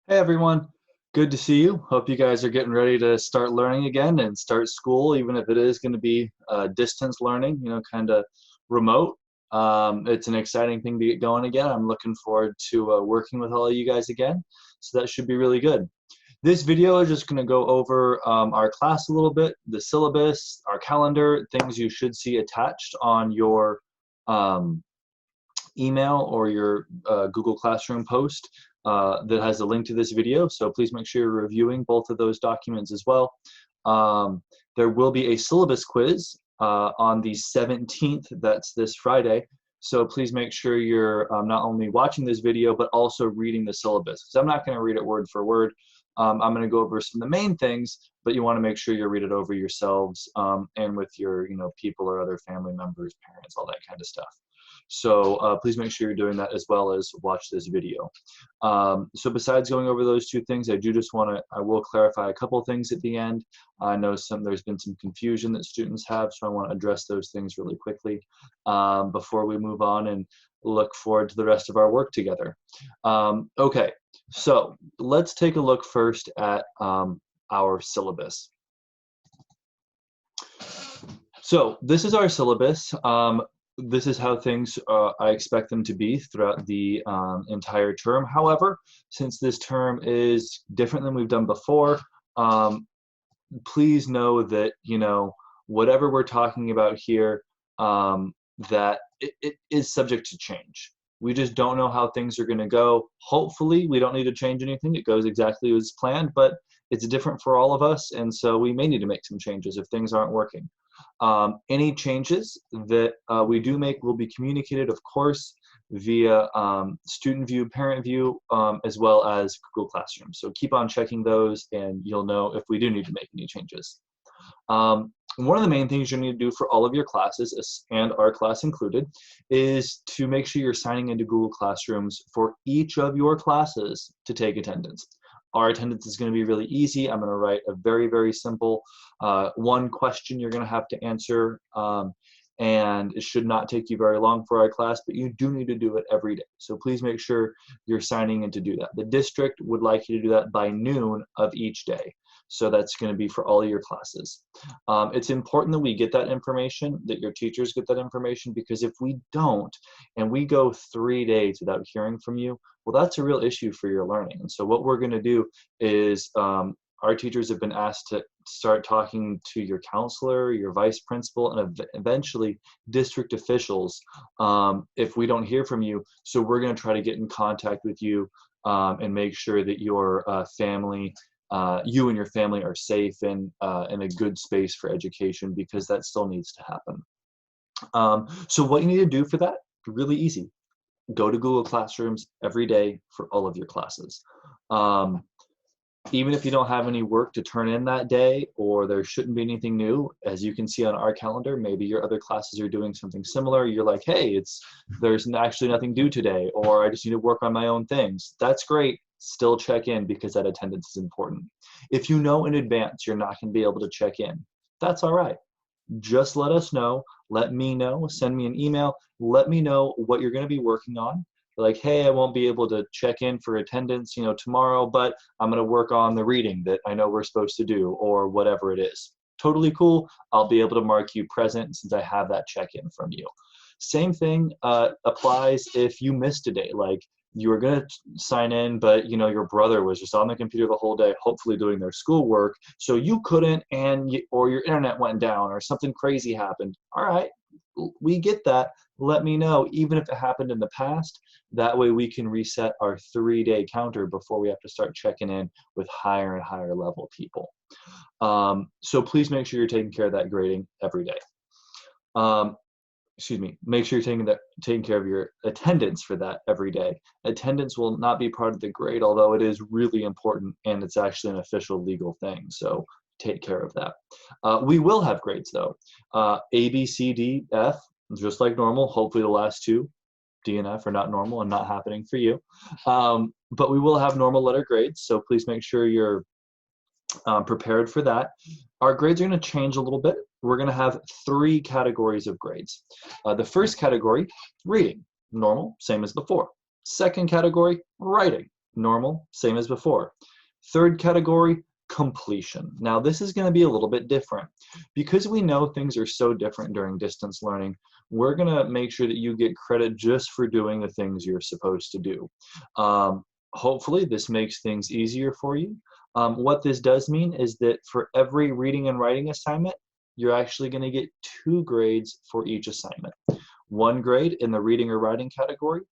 Hey everyone, good to see you. Hope you guys are getting ready to start learning again and start school, even if it is going to be distance learning, kind of remote. It's an exciting thing to get going again. I'm looking forward to working with all of you guys again, so that should be really good. This video is just going to go over our class a little bit, the syllabus, our calendar, things you should see attached on your um, email or your Google Classroom post that has a link to this video. So please make sure you're reviewing both of those documents as well. There will be a syllabus quiz on the 17th, that's this Friday. So please make sure you're not only watching this video, but also reading the syllabus. So I'm not going to read it word for word. I'm going to go over some of the main things, but you want to make sure you read it over yourselves and with your people or other family members, parents, all that kind of stuff. So please make sure you're doing that as well as watch this video. So besides going over those two things, I will clarify a couple things at the end. I know there's been some confusion that students have, so I want to address those things really quickly before we move on and look forward to the rest of our work together. Okay, so let's take a look first at our syllabus. So this is our syllabus. This is how things I expect them to be throughout the entire term. However, since this term is different than we've done before, please know that, whatever we're talking about here, that it is subject to change. We just don't know how things are going to go. Hopefully, we don't need to change anything. It goes exactly as planned, but it's different for all of us, and so we may need to make some changes if things aren't working. Any changes that we do make will be communicated, of course, via student view, parent view, as well as Google Classroom. So keep on checking those and you'll know if we do need to make any changes. One of the main things you need to do for all of your classes, and our class included, is to make sure you're signing into Google Classrooms for each of your classes to take attendance. Our attendance is going to be really easy. I'm going to write a very, very simple one question you're going to have to answer, and it should not take you very long for our class, but you do need to do it every day. So please make sure you're signing in to do that. The district would like you to do that by noon of each day. So that's going to be for all of your classes. It's important that we get that information, that your teachers get that information, because if we don't, and we go 3 days without hearing from you, well, that's a real issue for your learning. And so what we're going to do is our teachers have been asked to start talking to your counselor, your vice principal, and eventually district officials if we don't hear from you. So we're going to try to get in contact with you and make sure that your family, you and your family are safe and in a good space for education, because that still needs to happen. So what you need to do for that, really easy. Go to Google Classrooms every day for all of your classes. Even if you don't have any work to turn in that day, or there shouldn't be anything new, as you can see on our calendar, maybe your other classes are doing something similar. You're like, hey, there's actually nothing due today, or I just need to work on my own things. That's great. Still check in, because that attendance is important. If you know in advance you're not going to be able to check in, that's all right. Just let us know. Let me know. Send me an email. Let me know what you're going to be working on. Like, hey, I won't be able to check in for attendance, tomorrow, but I'm going to work on the reading that I know we're supposed to do, or whatever it is. Totally cool. I'll be able to mark you present since I have that check-in from you. Same thing applies if you missed a day. Like, you were going to sign in, but your brother was just on the computer the whole day, hopefully doing their schoolwork, so you couldn't, or your internet went down, or something crazy happened. All right, we get that. Let me know, even if it happened in the past. That way we can reset our 3-day counter before we have to start checking in with higher and higher level people. So please make sure you're taking care of that grading every day. Make sure you're taking care of your attendance for that every day. Attendance will not be part of the grade, although it is really important, and it's actually an official legal thing. So take care of that. We will have grades though. A, B, C, D, F, just like normal. Hopefully the last two, D and F, are not normal and not happening for you. But we will have normal letter grades, so please make sure you're prepared for that. Our grades are going to change a little bit. We're going to have 3 categories of grades. The first category, reading, normal, same as before. Second category, writing, normal, same as before. Third category, completion. Now this is going to be a little bit different. Because we know things are so different during distance learning, we're going to make sure that you get credit just for doing the things you're supposed to do. Hopefully this makes things easier for you. What this does mean is that for every reading and writing assignment, you're actually going to get 2 grades for each assignment. 1 grade in the reading or writing category,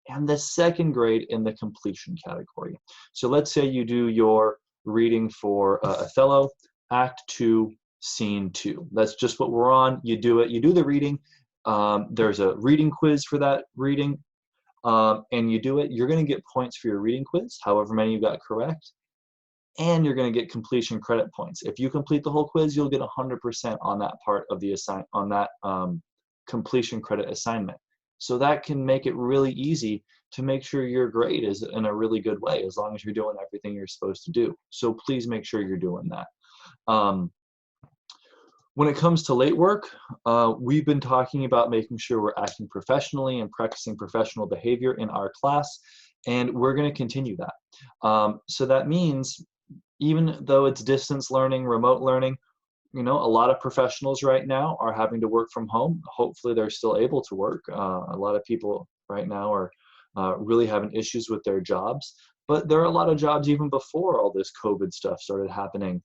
and the 2nd grade in the completion category. So let's say you do your reading for Othello, Act 2, Scene 2. That's just what we're on. You do it. You do the reading. There's a reading quiz for that reading, and you do it. You're going to get points for your reading quiz, however many you got correct, and you're going to get completion credit points. If you complete the whole quiz, you'll get 100% on that part of the completion credit assignment. So that can make it really easy to make sure your grade is in a really good way, as long as you're doing everything you're supposed to do. So please make sure you're doing that. When it comes to late work, we've been talking about making sure we're acting professionally and practicing professional behavior in our class, and we're going to continue that. So that means even though it's distance learning, remote learning, a lot of professionals right now are having to work from home. Hopefully they're still able to work. A lot of people right now are really having issues with their jobs, but there are a lot of jobs even before all this COVID stuff started happening,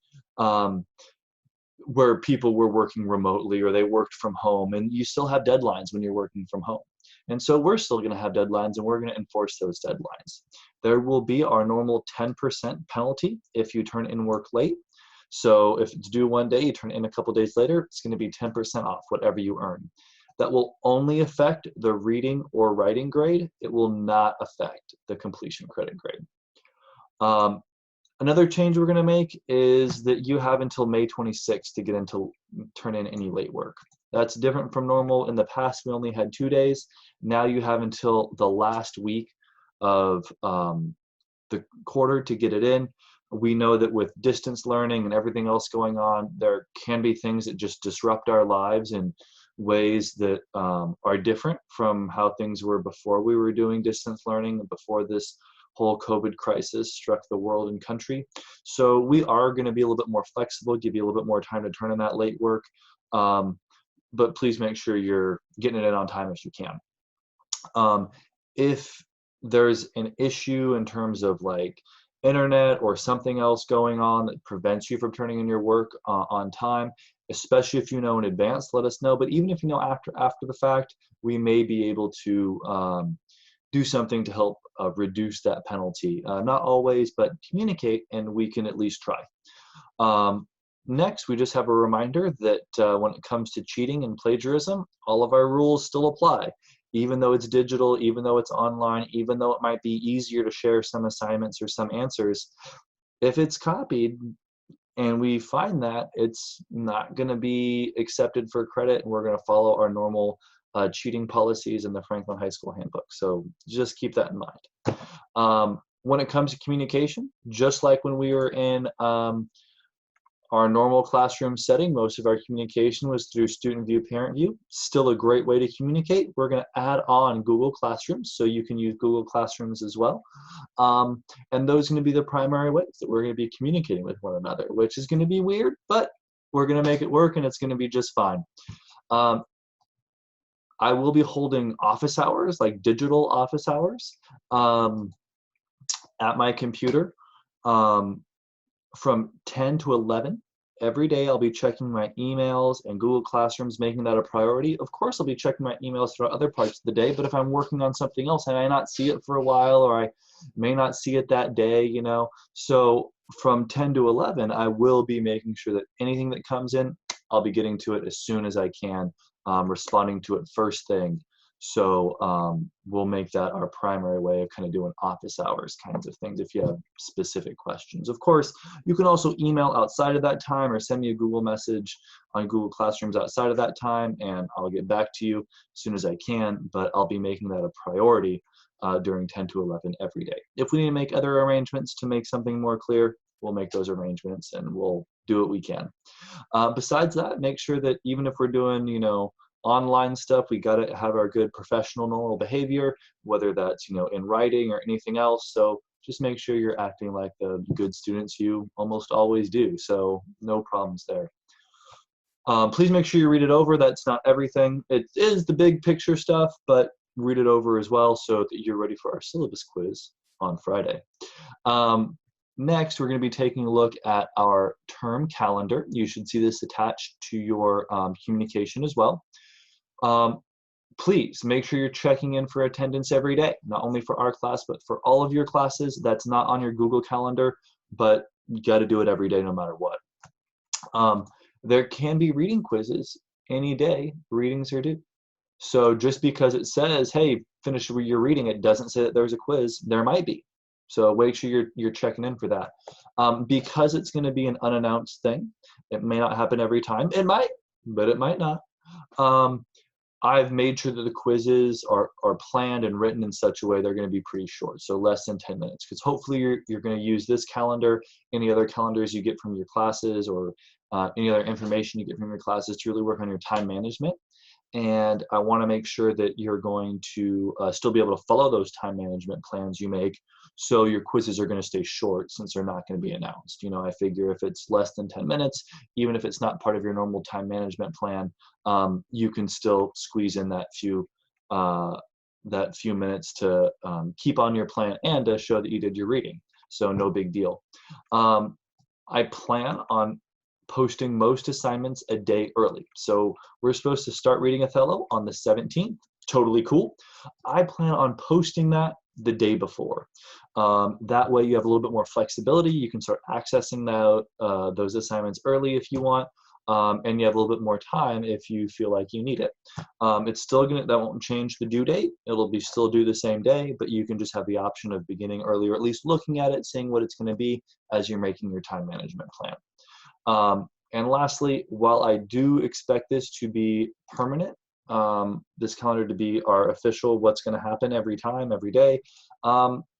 where people were working remotely or they worked from home, and you still have deadlines when you're working from home. And so we're still going to have deadlines, and we're going to enforce those deadlines. There will be our normal 10% penalty if you turn in work late. So if it's due one day, you turn it in a couple days later, it's going to be 10% off whatever you earn. That will only affect the reading or writing grade. It will not affect the completion credit grade. Another change we're going to make is that you have until May 26th to turn in any late work. That's different from normal. In the past, we only had 2 days. Now you have until the last week of the quarter to get it in. We know that with distance learning and everything else going on, there can be things that just disrupt our lives in ways that are different from how things were before we were doing distance learning and before this whole COVID crisis struck the world and country. So we are going to be a little bit more flexible, give you a little bit more time to turn in that late work, but please make sure you're getting it in on time if you can. If there's an issue in terms of like internet or something else going on that prevents you from turning in your work on time, especially if you know in advance, let us know. But even if you know after the fact, we may be able to do something to help reduce that penalty. Not always, but communicate, and we can at least try. Next, we just have a reminder that when it comes to cheating and plagiarism, all of our rules still apply. Even though it's digital, even though it's online, even though it might be easier to share some assignments or some answers, if it's copied and we find that, it's not going to be accepted for credit, and we're going to follow our normal cheating policies in the Franklin High School handbook. So just keep that in mind. When it comes to communication, just like when we were in our normal classroom setting, most of our communication was through student view, parent view. Still a great way to communicate. We're going to add on Google Classrooms, so you can use Google Classrooms as well. And those are going to be the primary ways that we're going to be communicating with one another, which is going to be weird, but we're going to make it work, and it's going to be just fine. I will be holding office hours, like digital office hours, at my computer. From 10 to 11 every day. I'll be checking my emails and Google Classrooms, making that a priority. Of course, I'll be checking my emails throughout other parts of the day, but if I'm working on something else, I may not see it for a while, or I may not see it that day, So from 10 to 11, I will be making sure that anything that comes in, I'll be getting to it as soon as I can, responding to it first thing. So we'll make that our primary way of kind of doing office hours kinds of things if you have specific questions. Of course, you can also email outside of that time or send me a Google message on Google Classrooms outside of that time, and I'll get back to you as soon as I can, but I'll be making that a priority during 10 to 11 every day. If we need to make other arrangements to make something more clear, we'll make those arrangements and we'll do what we can. Besides that, make sure that even if we're doing, online stuff, we got to have our good professional normal behavior, whether that's in writing or anything else. So just make sure you're acting like the good students you almost always do. So no problems there. Please make sure you read it over. That's not everything. It is the big picture stuff, but read it over as well so that you're ready for our syllabus quiz on Friday. Next, we're going to be taking a look at our term calendar. You should see this attached to your communication as well. Please make sure you're checking in for attendance every day, not only for our class, but for all of your classes. That's not on your Google Calendar, but you got to do it every day no matter what. There can be reading quizzes any day readings are due. So just because it says, hey, finish your reading, it doesn't say that there's a quiz. There might be. So make sure you're checking in for that. Because it's going to be an unannounced thing, it may not happen every time. It might, but it might not. I've made sure that the quizzes are planned and written in such a way they're going to be pretty short, so less than 10 minutes. Because hopefully you're going to use this calendar, any other calendars you get from your classes, or any other information you get from your classes to really work on your time management. And I want to make sure that you're going to still be able to follow those time management plans you make, so your quizzes are going to stay short since they're not going to be announced. You know, I figure if it's less than 10 minutes, even if it's not part of your normal time management plan, you can still squeeze in that few minutes to keep on your plan and to show that you did your reading. So no big deal. I plan on posting most assignments a day early. So we're supposed to start reading Othello on the 17th. Totally cool. I plan on posting that the day before. That way you have a little bit more flexibility. You can start accessing those assignments early if you want, and you have a little bit more time if you feel like you need it. It's still that won't change the due date. It'll be still due the same day, but you can just have the option of beginning early, or at least looking at it, seeing what it's going to be as you're making your time management plan. And lastly, while I do expect this to be permanent, this calendar to be our official what's going to happen every time, every day,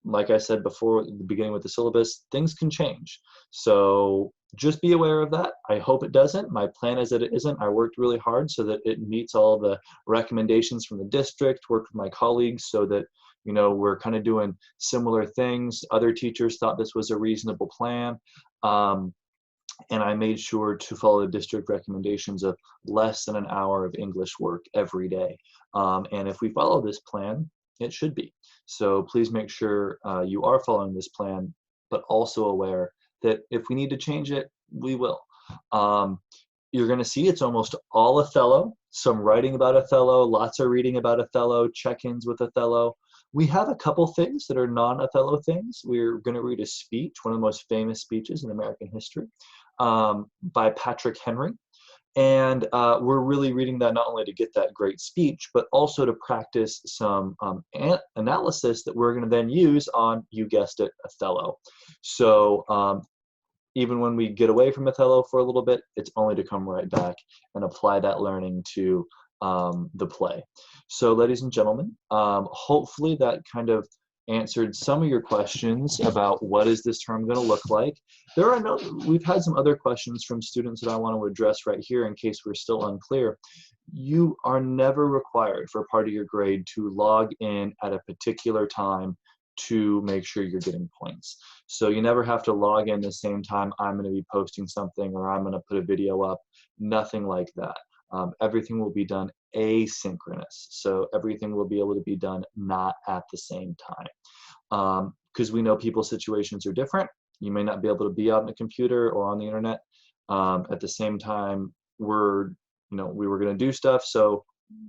like I said before at the beginning with the syllabus, things can change. So just be aware of that. I hope it doesn't. My plan is that it isn't. I worked really hard so that it meets all the recommendations from the district, worked with my colleagues so that, you know, we're kind of doing similar things. Other teachers thought this was a reasonable plan. And I made sure to follow the district recommendations of less than an hour of English work every day. And if we follow this plan, it should be. So please make sure you are following this plan, but also aware that if we need to change it, we will. You're going to see it's almost all Othello, some writing about Othello, lots of reading about Othello, check-ins with Othello. We have a couple things that are non-Othello things. We're going to read a speech, one of the most famous speeches in American history, by Patrick Henry. And we're really reading that not only to get that great speech, but also to practice some analysis that we're going to then use on, you guessed it, Othello. So even when we get away from Othello for a little bit, it's only to come right back and apply that learning to the play. So ladies and gentlemen, hopefully that kind of answered some of your questions about what is this term going to look like. We've had some other questions from students that I want to address right here in case we're still unclear. You are never required for part of your grade to log in at a particular time to make sure you're getting points. So you never have to log in the same time I'm going to be posting something or I'm going to put a video up. Nothing like that. Everything will be done asynchronous. So everything will be able to be done not at the same time. Because we know people's situations are different. You may not be able to be on the computer or on the internet at the same time we were going to do stuff. So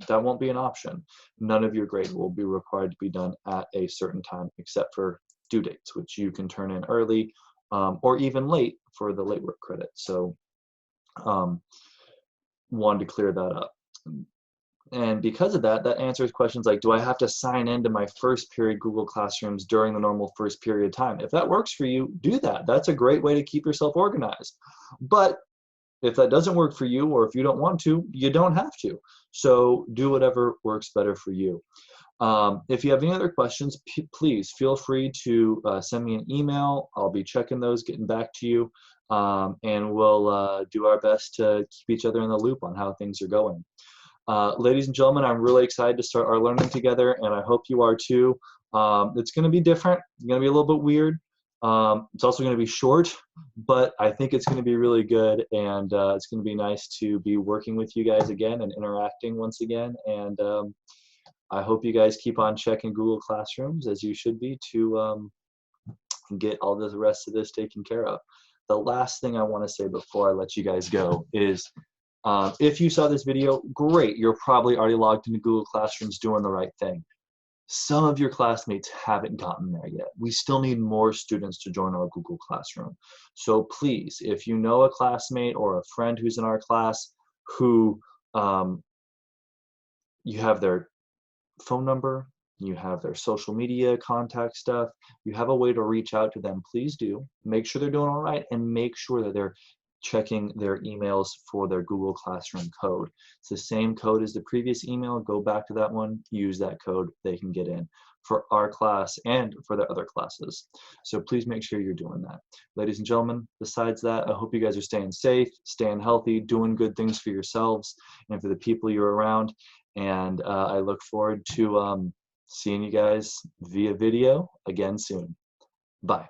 that won't be an option. None of your grade will be required to be done at a certain time except for due dates, which you can turn in early or even late for the late work credit. So wanted to clear that up. And because of that, that answers questions like, do I have to sign into my first period Google Classrooms during the normal first period time? If that works for you, do that. That's a great way to keep yourself organized. But if that doesn't work for you, or if you don't want to, you don't have to. So do whatever works better for you. If you have any other questions, please feel free to send me an email. I'll be checking those, getting back to you, and we'll do our best to keep each other in the loop on how things are going. Ladies and gentlemen, I'm really excited to start our learning together, and I hope you are too. It's going to be different. It's going to be a little bit weird. It's also going to be short, but I think it's going to be really good, and it's going to be nice to be working with you guys again and interacting once again. And I hope you guys keep on checking Google Classrooms, as you should be, to get all the rest of this taken care of. The last thing I want to say before I let you guys go is, if you saw this video, great, you're probably already logged into Google Classrooms doing the right thing. Some of your classmates haven't gotten there yet. We still need more students to join our Google Classroom. So please, if you know a classmate or a friend who's in our class who you have their phone number, you have their social media contact stuff, you have a way to reach out to them, please do. Make sure they're doing all right, and make sure that they're checking their emails for their Google Classroom code. It's the same code as the previous email. Go back to that one, use that code, they can get in for our class and for the other classes. So please make sure you're doing that. Ladies and gentlemen, besides that, I hope you guys are staying safe, staying healthy, doing good things for yourselves and for the people you're around. And I look forward to seeing you guys via video again soon. Bye.